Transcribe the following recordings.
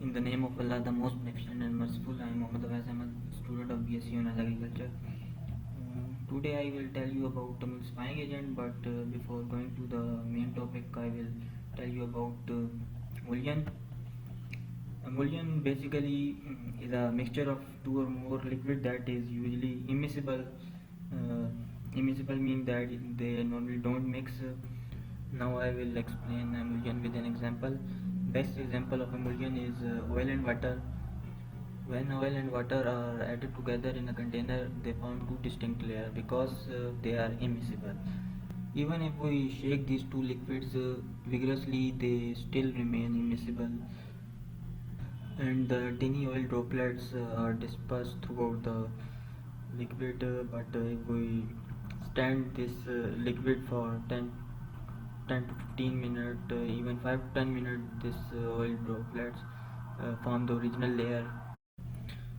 In the name of Allah, the most beneficent and merciful, I am Mohammad Awais Ahmed, student of BSc Honors Agriculture. Today I will tell you about emulsifying agent, but before going to the main topic, I will tell you about emulsion. Emulsion basically is a mixture of two or more liquid that is usually immiscible. Uh, Immiscible means that they normally don't mix. Now I will explain emulsion with an example. Best example of emulsion is oil and water. When oil and water are added together in a container, they form two distinct layers because they are immiscible. Even if we shake these two liquids vigorously, they still remain immiscible, and the tiny oil droplets are dispersed throughout the liquid. But if we stand this liquid for 10 to 15 minutes, even 5 to 10 minutes, this oil droplets form the original layer.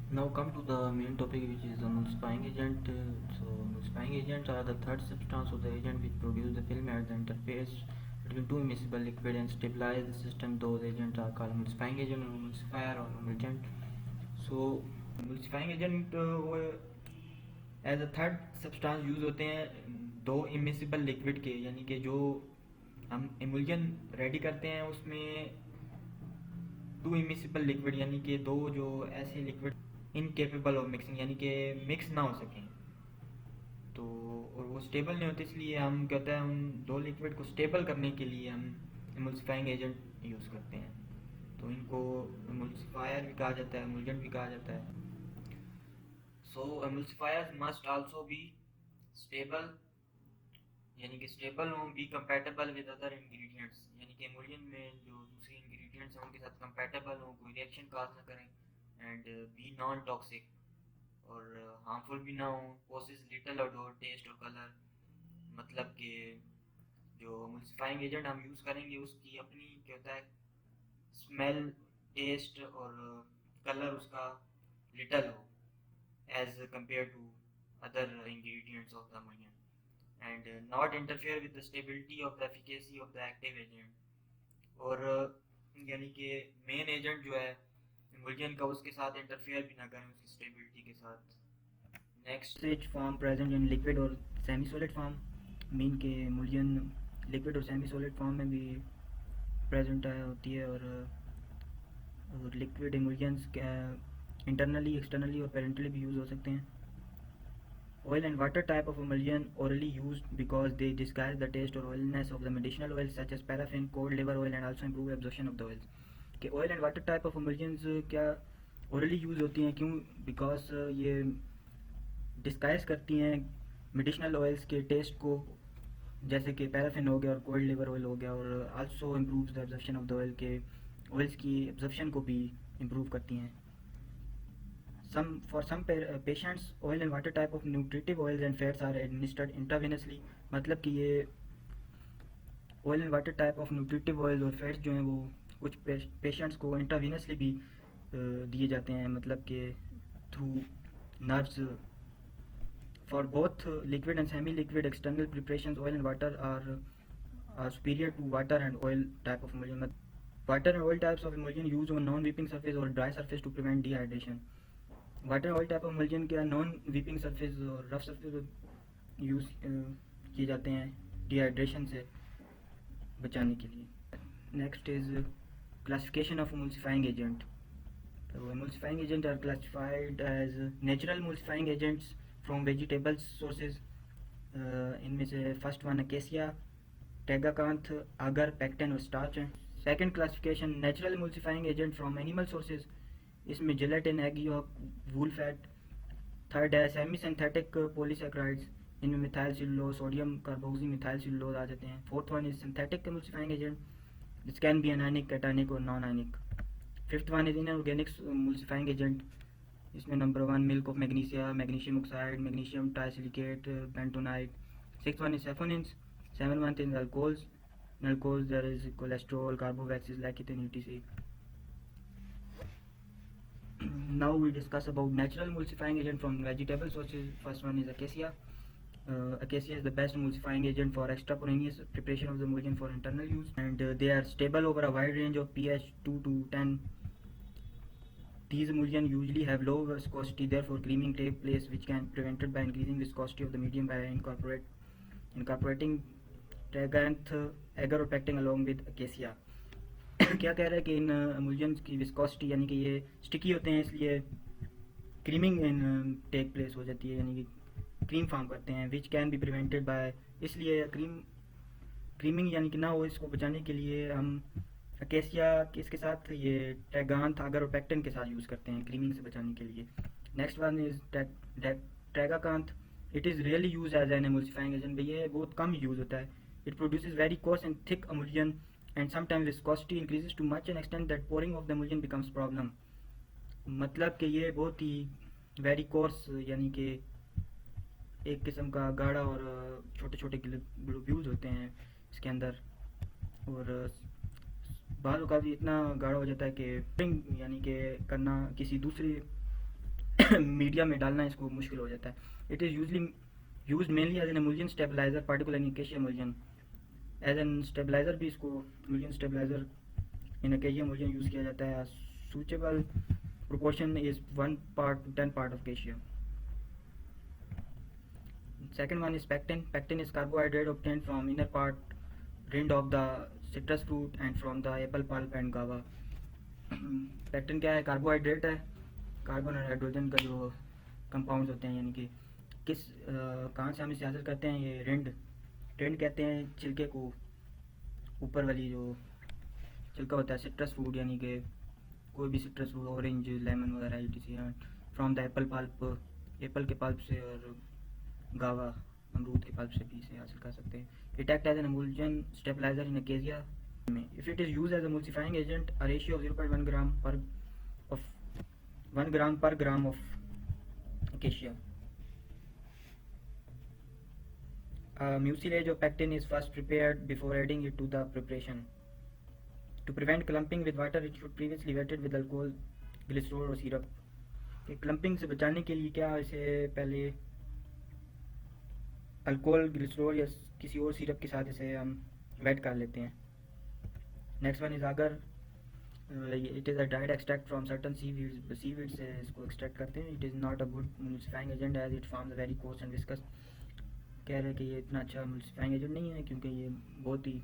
Now come to the main topic, which is emulsifying agent. Emulsifying agents are the third substance of the agent which produce the film at the interface between two immiscible liquid and stabilize the system. Those agents are called emulsifying agent or emulsifier or emulgent. So emulsifying agent as a third substance use होते हैं दो immiscible liquid के, यानी कि जो हम emulsion ready करते हैं उसमें टू इमिसिबल लिक्विड, यानी कि दो जो ऐसे लिक्विड इनकेपेबल ऑफ मिक्सिंग, यानी कि मिक्स ना हो सकें, तो और वो स्टेबल नहीं होते, इसलिए हम कहते हैं उन दो लिक्विड को स्टेबल करने के लिए हम इमल्सिफाइंग एजेंट यूज़ करते हैं। तो इनको इमल्सिफायर भी कहा जाता है, इमल्जेंट भी कहा जाता है। सो emulsifiers must also be stable, यानी कि स्टेबल हों, be compatible with other ingredients, यानी कि एमोलियन में जो दूसरे इंग्रेडिएंट्स हैं उनके साथ कंपैटिबल हों, कोई रिएक्शन काज ना करें, एंड बी नॉन टॉक्सिक और हार्मफुल भी ना हो, पोसेस लिटिल ऑडोर टेस्ट और कलर, मतलब कि जो एमल्सिफाइंग एजेंट हम यूज़ करेंगे उसकी अपनी क्या होता है स्मेल, टेस्ट और कलर उसका लिटल हो as compared to other ingredients of the ammonia, and not interfere with the stability of the efficacy of the active agent, और यानी कि मेन एजेंट जो है इमल्जन का उसके साथ इंटरफेयर भी ना करें उसकी स्टेबिलिटी के साथ। Next stage form present in liquid और सेमी सॉलिड फॉर्म, मीन के इमल्जन लिक्विड और सेमी सॉलिड फॉर्म में भी प्रेजेंट होती है, और लिक्विड इमल्जन्स इंटरनली, एक्सटर्नली और पेरेंटली भी यूज़ हो सकते हैं। Oil and water type of emulsion orally used because they disguise the taste or oiliness of the medicinal oils such as paraffin, cod liver oil, and also improve absorption of the oils. कि oil and water type of emulsions क्या orally use होती हैं, क्यों? Because ये disguise करती हैं medicinal oils के test को, जैसे कि पैराफिन हो गया और कोल्ड लिवर ऑयल हो गया, और also improves the absorption of the oil, के ऑयल्स की एब्जॉर्प्शन को भी इम्प्रूव करती हैं। For some patients, oil and water type of nutritive oils and fats are administered intravenously, मतलब कि ये oil and water type of nutritive oils और fats जो हैं वो कुछ पेशेंट्स को इंट्रावेनसली भी दिए जाते हैं, मतलब कि through nerves. For both liquid and semi-liquid external preparations, oil and water are superior to water and oil type of emulsion. Water and oil types of emulsion used on non-weeping surface or dry surface to prevent dehydration. Water oil type of emulsion क्या non weeping surface और rough surface use किए जाते हैं dehydration से बचाने के लिए। Next is classification of emulsifying agent. तो emulsifying agent are classified as natural emulsifying agents from vegetables sources. इनमें से first one acacia, tragacanth, agar, pectin और स्टार्च हैं। Second classification natural emulsifying agent from animal sources, इसमें gelatin, egg yolk, wool fat. Third है semi synthetic polysaccharides, इनमें methyl cellulose, sodium carboxy methyl cellulose आ जाते हैं। Fourth one is synthetic emulsifying agent, this can be anionic, cationic और non ionic. Fifth one is inorganic emulsifying agent, इसमें number one milk of magnesia, magnesium oxide, magnesium trisilicate, bentonite. Six one is saponins, seven one is alcohols, in alcohols there is cholesterol, carboxylic, lecithin, etc. Now we discuss about natural emulsifying agent from vegetable sources. First one is acacia. Acacia is the best emulsifying agent for extemporaneous preparation of the emulsion for internal use, and they are stable over a wide range of pH 2 to 10. These emulsions usually have low viscosity, therefore creaming takes place, which can be prevented by increasing viscosity of the medium by incorporating Tragacanth agar और pectin along with acacia. क्या कह रहा है कि इन emulsions की viscosity यानी कि ये sticky होते हैं, इसलिए क्रीमिंग इन टेक प्लेस हो जाती है, यानी कि क्रीम फॉर्म करते हैं, which can be prevented by, इसलिए क्रीमिंग यानी कि ना हो, इसको बचाने के लिए हम अकेसिया इसके साथ ये ट्रैगांथ अगर और पैक्टन के साथ यूज़ करते हैं क्रीमिंग से बचाने के लिए. Next one is tragacanth. It is really use as an emulsifying agent. ये बहुत कम यूज़ होता है. It produces very coarse and thick emulsion and sometimes viscosity increases to much an extent that pouring of the emulsion becomes problem. मतलब कि ये बहुत ही very course यानी कि एक किस्म का गाढ़ा और छोटे छोटे ग्लोब्यूल्स होते हैं इसके अंदर, और बाल का भी इतना गाढ़ा हो जाता है कि यानी कि करना किसी दूसरे मीडिया में डालना इसको मुश्किल हो जाता है. It is usually use mainly as an emulsion stabilizer, particular in acacia emulsion. As an stabilizer भी इसको emulsion stabilizer in acacia emulsion use किया जाता है. Suitable proportion is 1 part to 10 part of acacia. Second one is pectin. Pectin is carbohydrate obtained from inner part rind of the citrus fruit and from the apple pulp and guava. Pectin क्या है? Carbohydrate है. Carbon और hydrogen का जो compounds होते हैं, यानी कि किस कहाँ से हम इसे हासिल करते हैं? ये रिंड कहते हैं छिलके को, ऊपर वाली जो छिलका होता है सिट्रस फ्रूट, यानी कि कोई भी सिट्रस फ्रूट, ऑरेंज, लेमन वगैरह etc. From the Apple pulp, Apple के पल्प से, और गावा, अमरूद के पल्प से भी इसे हासिल कर सकते हैं. It act as an emulsion stabilizer in acacia. If it is use as emulsifying agent, a ratio of 0.1 gram per 1 gram per gram of acacia. Mucilage of pectin is first prepared before adding it to the preparation. To prevent clumping with water, it should previously wetted with alcohol, glycerol और syrup. Clumping से बचाने के लिए क्या, इसे पहले alcohol, glycerol या किसी और सिरप के साथ इसे हम वेट कर लेते हैं. Next one is agar. It is a dried extract from certain seaweed से इसको एक्सट्रैक्ट करते हैं. It is not a good emulsifying agent as it forms a very coarse and viscous. कह रहे हैं कि ये इतना अच्छा एमल्सिफाइंग एजेंट नहीं है क्योंकि ये बहुत ही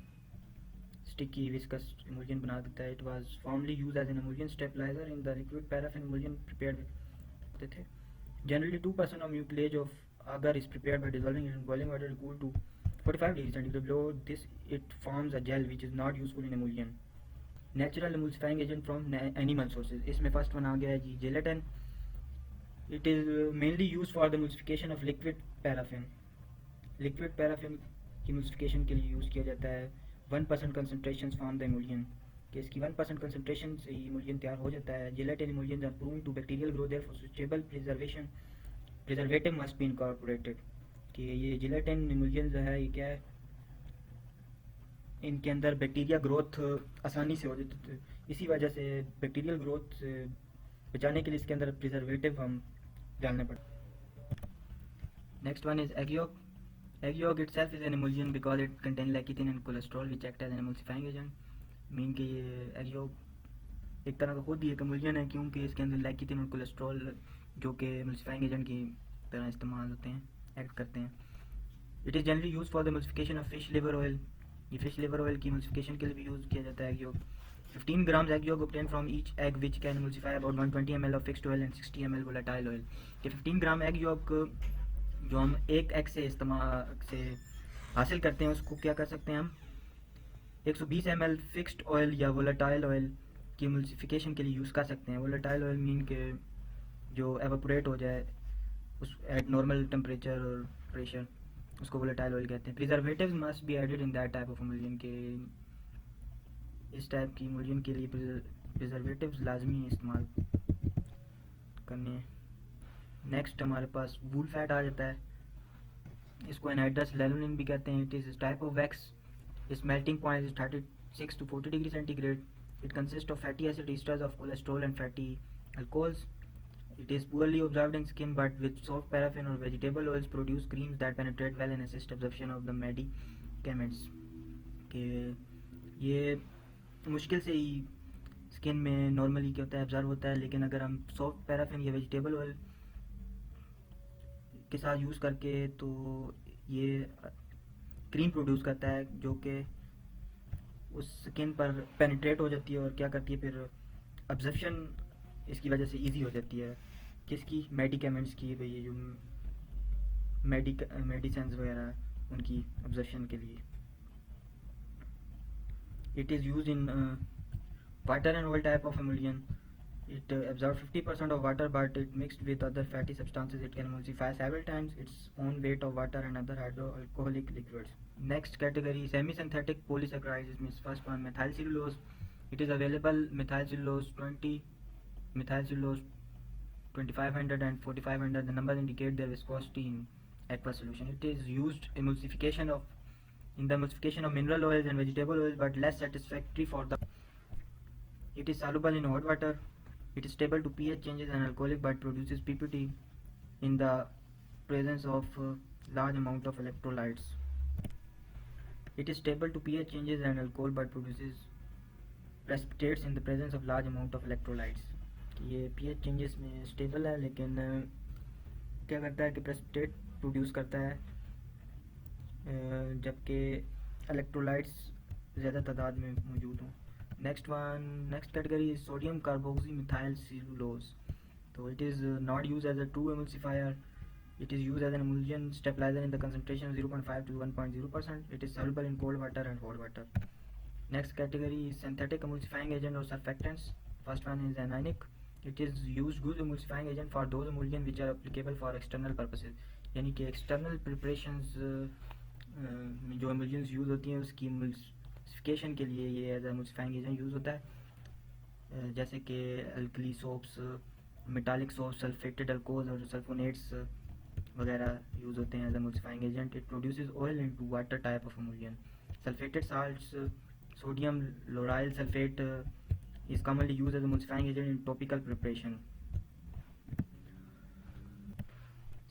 स्टिकी विस्कस emulsion बना देता है. It was formerly use as an emulsion stabilizer in the liquid paraffin emulsion prepared होते थे. Generally 2% of mucilage of agar is prepared by dissolving it in boiling water cooled to 45 degrees centigrade. Below this it forms a gel which is not useful in emulsion. Natural emulsifying agent from animal sources. इसमें first one आ गया है जी, gelatin. It is mainly used for the emulsification of liquid paraffin. Liquid paraffin की emulsification के लिए use किया जाता है. 1% concentration from the emulsion, कि इसकी 1% कंसनट्रेशन से ही एमल्शन तैयार हो जाता है. Gelatin emulsions are prone to bacterial growth, therefore suitable preservative must be incorporated. कि ये जेलेटिन एमल्शन जो है, ये क्या है, इनके अंदर बैक्टीरिया ग्रोथ आसानी से हो जाती है. इसी वजह से बैक्टीरियल ग्रोथ बचाने के लिए इसके अंदर प्रिजर्वेटिव हम डालने पड़ते. Next one is egg yolk. Egg yolk itself is an emulsion because it contains lecithin and cholesterol which act as an emulsifying agent. Mean कि ये egg yolk एक तरह का खुद ही एक emulsion है क्योंकि इसके अंदर lecithin और cholesterol जो कि emulsifying agent की तरह इस्तेमाल होते हैं, एक्ट करते हैं. It is generally used for the emulsification of fish liver oil. ये fish liver oil की emulsification के लिए भी यूज़ किया जाता है egg yolk. 15 grams egg yolk obtained from each egg which can emulsify about 120 ml of fixed oil and 60 ml volatile oil. कि 15 ग्राम egg yolk जो हम एक एग से इस्तेमाल से हासिल करते हैं, उसको क्या कर सकते हैं हम 120 ml फिक्स्ड ऑयल या वोलेटाइल ऑयल की एमल्सिफिकेशन के लिए यूज़ कर सकते हैं. वोलेटाइल ऑयल मीन के जो एवापोरेट हो जाए उस एट नॉर्मल टेम्परेचर और प्रेशर, उसको वोलेटाइल ऑयल कहते हैं. Preservatives must be added in that type of emulsion, के इस टाइप की एमल्शन के लिए प्रिजर्वेटिव्स लाजमी इस्तेमाल करने हैं. नेक्स्ट हमारे पास वूल फैट आ जाता है. इसको एनहाइड्रस लेलुनिन भी कहते हैं. It is type of wax. इस melting point is 36 to 40 degree centigrade. It consist of fatty acid esters of cholesterol and fatty alcohols. It is poorly observed in skin but with soft paraffin और vegetable oils produce creams that penetrate well and assist absorption of the medicaments. के ये मुश्किल से ही skin में normally क्या होता है, absorb होता है, लेकिन अगर हम सॉफ्ट पैराफिन या वेजिटेबल ऑयल के साथ यूज़ करके तो ये क्रीम प्रोड्यूस करता है जो कि उस स्किन पर पेनिट्रेट हो जाती है और क्या करती है फिर अब्जर्प्शन इसकी वजह से इजी हो जाती है। किसकी? मेडिकेमेंट्स की, भाई ये जो मेडिसिन वगैरह उनकी अब्जर्प्शन के लिए। It is use in water and oil type of emulsion. It absorbs 50% of water, but it mixed with other fatty substances. It can emulsify several times its own weight of water and other hydroalcoholic liquids. Next category, semi-synthetic polysaccharides, means first one methyl cellulose. It is available methyl cellulose 20, methyl cellulose 2500 and 4500. The numbers indicate their viscosity in aqueous solution. It is used in the emulsification of mineral oils and vegetable oils, but less satisfactory for the. It is soluble in hot water. It is stable to pH changes and alcoholic, but produces PPT in the presence of large amount of electrolytes. It is stable to pH changes and alcohol, but produces precipitates in the presence of large amount of electrolytes. ये pH changes में stable है, लेकिन क्या करता है कि precipitate produce करता है, जबकि electrolytes ज़्यादा तादाद में मौजूद हों. Next category is sodium carboxymethyl cellulose. So it is not used as a true emulsifier. It is used as an emulsion stabilizer in the concentration of 0.5 to 1.0%. It is soluble in cold water and hot water. Next category is synthetic emulsifying agent or surfactants. First one is anionic. It is used good emulsifying agent for those emulsion which are applicable for external purposes. यानी कि external preparations में जो emulsions use होती हैं उसकी emulsification के लिए ये एज emulsifying agent यूज़ होता है, जैसे कि alkali soaps, metallic soaps, sulphated alcohol और सल्फोनेट्स वगैरह यूज़ होते हैं as emulsifying agent. It produces oil into water type of emulsion. Sulfated salts, sodium lauryl sulfate is commonly used as emulsifying agent in topical preparation.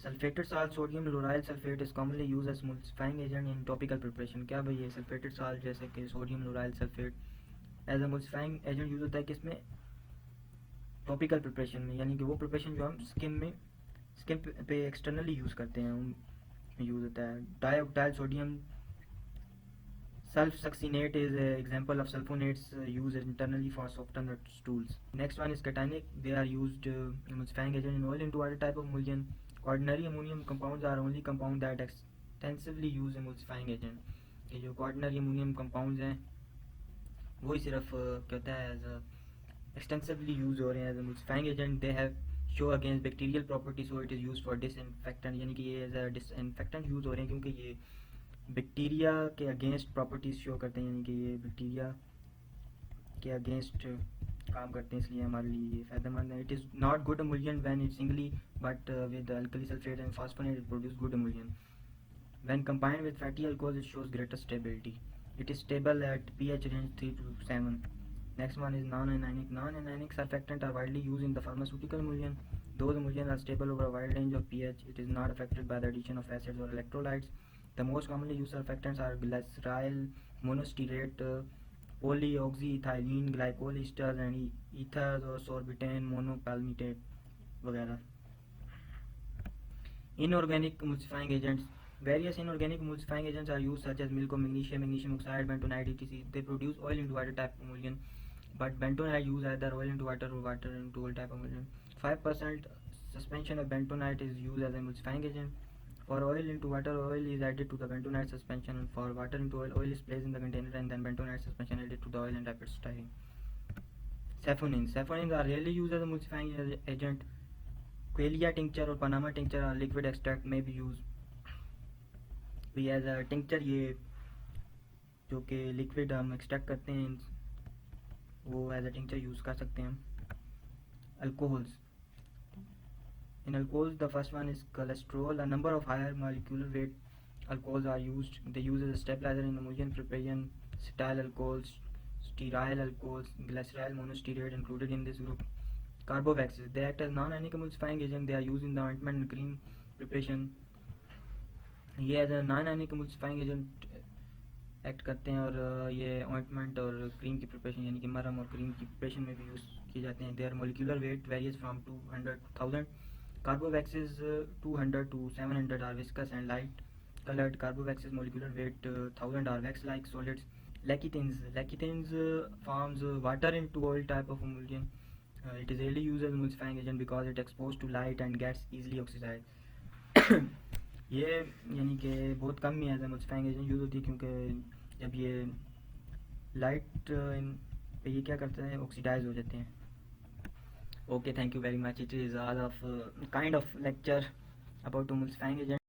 Sulfated salt sodium lauryl sulfate is commonly used as emulsifying agent in topical preparation. क्या भाई ये sulfated salt जैसे कि sodium lauryl sulfate as emulsifying agent use होता है किसमें? Topical preparation में, यानी कि वो प्रिपरेशन जो हम स्किन पे एक्सटर्नली यूज़ करते हैं उनमें यूज़ होता है. डाइऑक्टाइल sodium sulfosuccinate is an example of sulfonates used internally for soften the stools. Next one is cationic. They are used emulsifying agent in oil into water type of emulsion. Ordinary ammonium compounds are only compound that extensively use emulsifying agent. ये जो ordinary ammonium compounds हैं वही सिर्फ क्या होता है as extensively use हो रहे हैं as emulsifying agent. They have show against bacterial properties, so it is used for disinfectant. यानी कि ये एज a disinfectant यूज़ हो रहे हैं क्योंकि ये बैक्टीरिया के अगेंस्ट प्रॉपर्टीज़ शो करते हैं, यानी कि ये बैक्टीरिया के अगेंस्ट काम करते हैं, इसलिए हमारे लिए ये फ़ायदेमंद है. It is not good emulsion when it singly, but with alkali sulphate and phosphonate it produce good emulsion. When combined with fatty alcohol it shows greater stability. It is stable at pH range 3 to 7. Next one is non-anionic. Non-anionic surfactants are widely used in the pharmaceutical emulsion. Those emulsions are stable over a wide range of pH. It is not affected by the addition of acids or electrolytes. The most commonly used surfactants are glyceryl monostearate, polyoxyethylene glycol esters and ethers or sorbitane monopalmitate वगैरह. Inorganic emulsifying agents. Various inorganic emulsifying agents are used such as milk of magnesium, magnesium oxide, bentonite, etc. They produce oil into water type emulsion, but bentonite use either oil into water or water into oil type emulsion. 5% suspension of bentonite is used as emulsifying agent. For oil into water, oil is added to the bentonite suspension, and for water into oil, oil is placed in the container and then bentonite suspension added to the oil and rapid stirring. Saponins. Saponins are rarely used as emulsifying agent. Quelea tincture or Panama tincture or liquid extract may be used. भी as a tincture, ये जो कि liquid हम extract करते हैं वो as a tincture use कर सकते हैं. Alcohols. In alcohols, the first one is cholesterol. A number of higher molecular weight alcohols are used. They use as a stabilizer in emulsion preparation. Cetyl alcohols, stearyl alcohols, glyceryl monostearate included in this group. Carbovaxes. They act as non-anionic emulsifying agent. They are used in the ointment and cream preparation. ये as a non-anionic emulsifying agent act करते हैं और ये ointment और cream की preparation यानी कि मरहम और क्रीम की प्रिपरेशन में भी यूज़ किए जाते हैं. Their molecular weight varies from 200,000 carbovaxes 200 to 700 are viscous and light colored. Carbovaxes molecular weight 1000 are wax like solids. Lecithins forms water into oil type of emulsion. It is rarely used as emulsifying agent because it exposed to light and gets easily oxidized. ये यानी कि बहुत कम ही as emulsifying agent use होती है क्योंकि जब ये light पे ये क्या करते हैं, ऑक्सीडाइज हो जाते हैं. Okay, thank you very much. It is all of kind of lecture about emulsifying agent.